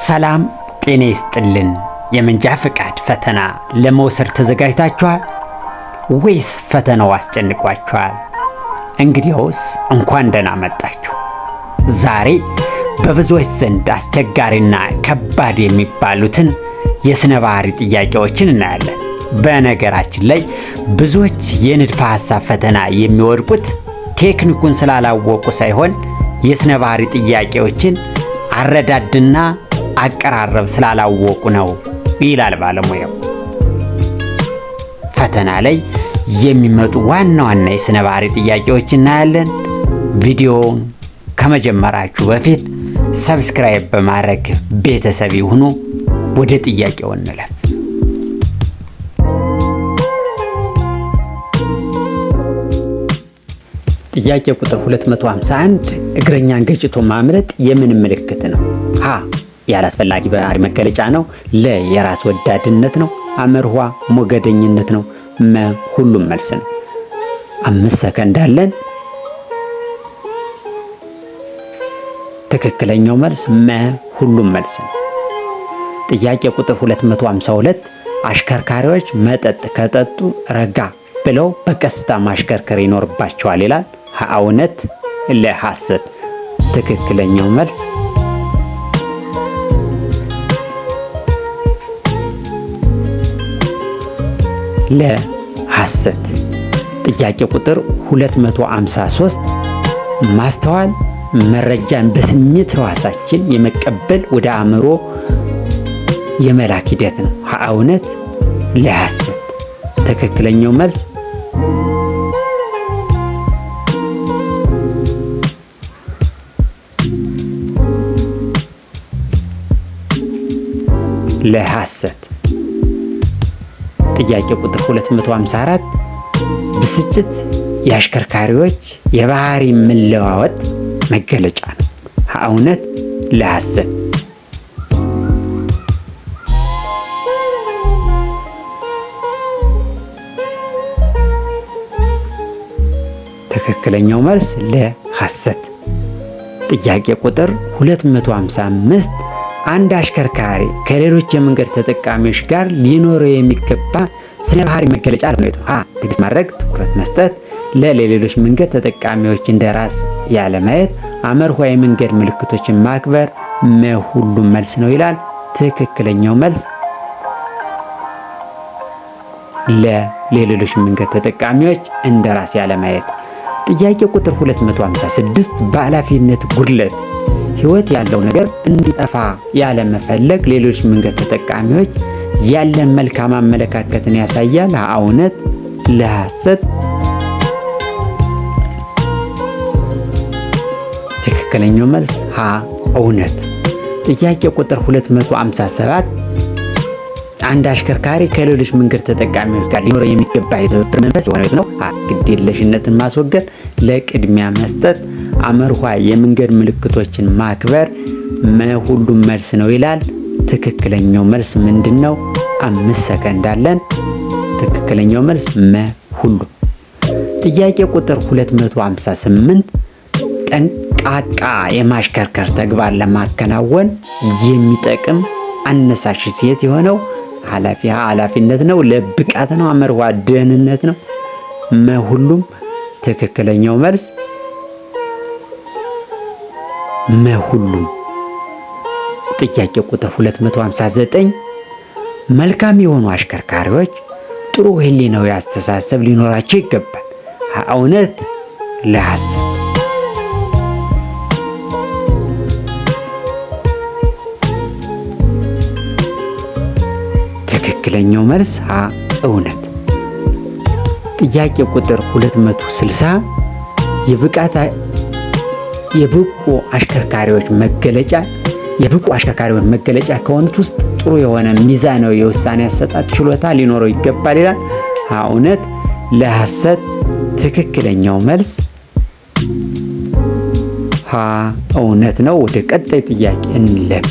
ሰላም ጤና ይስጥልን። የመንጃ ፈቃድ ፈተና ለመውሰድ ተዘጋጅታችኋል ወይስ ፈተናው አስጨንቋችኋል? እንግዲያውስ እንኳን ደህና መጣችሁ። ዛሬ በብዙዎች ዘንድ አስቸጋሪና ከባድ የሚባሉትን የስነ ባህሪ ጥያቄዎችን እናያለን። በነገራችን ላይ ብዙዎች የንድፈ ሐሳብ ፈተና የሚወድቁት ቴክኒኩን ስላላወቁ ሳይሆን የስነ ባህሪ ጥያቄዎችን አረዳድና አቀራረብ ስላላወቁ ነው ይላል ባለሙያው። ፈተና ላይ የሚመጡ ዋና ዋና የስነ ባህሪ ጥያቄዎችን እናያለን። ቪዲዮውን ከመጀመራችሁ በፊት ሰብስክራይብ በማድረግ ቤተሰብ ይሁኑ። ወደ ጥያቄው እንለፍ። ጥያቄ ቁጥር 251 እግረኛን ገጭቶ ማምለጥ የምን ምልክት ነው? ሀ ያላስፈላጊ ባህሪ መገለጫ ነው። ለ የራስ ወዳድነት ነው። አመርኋ ሞገደኝነት ነው። መ ሁሉም መልስ ነው። 5 ሰከንድ አለን። ትክክለኛው መልስ መ ሁሉም መልስ ነው። ጥያቄ ቁጥር 252 አሽከርካሪዎች መጠጥ ከጠጡ ረጋ ብለው በቀስታ ማሽከርከር ይኖርባቸዋል ይላል። ሀ እውነት፣ ለ ሐሰት። ትክክለኛው መልስ ለ ሐሰት። ጥያቄ ቁጥር 253 ማስተዋል መረጃን በስሜት ሕዋሳችን የመቀበል ወደ አእምሮ የመላክ ሂደት ነው። ሀ እውነት፣ ለ ሐሰት። ትክክለኛው መልስ ለ ሐሰት። ጥያቄ ቁጥር 254 ብስጭት የአሽከርካሪዎች የባህሪ መለዋወጥ መገለጫ ነው። ሀ እውነት፣ ለ ሐሰት። ትክክለኛው መልስ ለ ሐሰት። ጥያቄ ቁጥር 255 አንድ አሽከርካሪ ከሌሎች የመንገድ ተጠቃሚዎች ጋር ሊኖረው የሚገባ ስነ ባህሪ መገለጫ ነው። ሀ ትዕግስት ማድረግ፣ ትኩረት መስጠት። ለ ለሌሎች መንገድ ተጠቃሚዎች እንደራስ ያለ ማየት። አመርኋ የመንገድ ምልክቶችን ማክበር። መ ሁሉም መልስ ነው ይላል። ትክክለኛው መልስ ለ ለሌሎች መንገድ ተጠቃሚዎች እንደራስ ያለ ማየት። ጥያቄ ቁጥር 256 በኃላፊነት ጉድለት ሕይወት ያለው ነገር እንዲጠፋ ያለ መፈለግ ሌሎች መንገድ ተጠቃሚዎች ያለን መልካም አመለካከትን ያሳያል። ሀ እውነት፣ ለ ሐሰት። ትክክለኛው መልስ ሀ እውነት። ጥያቄ ቁጥር 257 አንድ አሽከርካሪ ከሌሎች መንገድ ተጠቃሚዎች ጋር ሊኖረው የሚገባ የትብብር መንፈስ የሆነ ነው። ሀ ግዴለሽነትን ማስወገድ፣ ለቅድሚያ መስጠት። አመርኋ የመንገድ ምልክቶችን ማክበር። መ ሁሉም መልስ ነው ይላል። ትክክለኛው መልስ ምንድነው? 5 ሰከንድ አለን። ትክክለኛው መልስ መ ሁሉም። ጥያቄ ቁጥር 258 ጠንቃቃ የማሽከርከር ተግባር ለማከናወን የሚጠቅም አነሳሽ ሴት የሆነው ኃላፊነት ነው። ለብቃት ነው። አመርኋ ደህንነት ነው። መ ሁሉም። ትክክለኛው መልስ መ ሁሉም። ጥያቄ ቁጥር 259 መልካም የሆኑ አሽከርካሪዎች ጥሩ ህሊናዊ አስተሳሰብ ሊኖራቸው ይገባል። ሀ እውነት፣ ለ ሐሰት። ትክክለኛው መልስ ሀ እውነት። ጥያቄ ቁጥር 260 የብቁ አሽከርካሪዎች መገለጫ ከሆኑት ውስጥ ጥሩ የሆነ ሚዛናዊ የውሳኔ አሰጣጥ ችሎታ ሊኖረው ይገባል ይላል። ሀ እውነት፣ ለ ሐሰት። ትክክለኛው መልስ ሀ እውነት ነው። ወደ ቀጣይ ጥያቄ እንለፍ።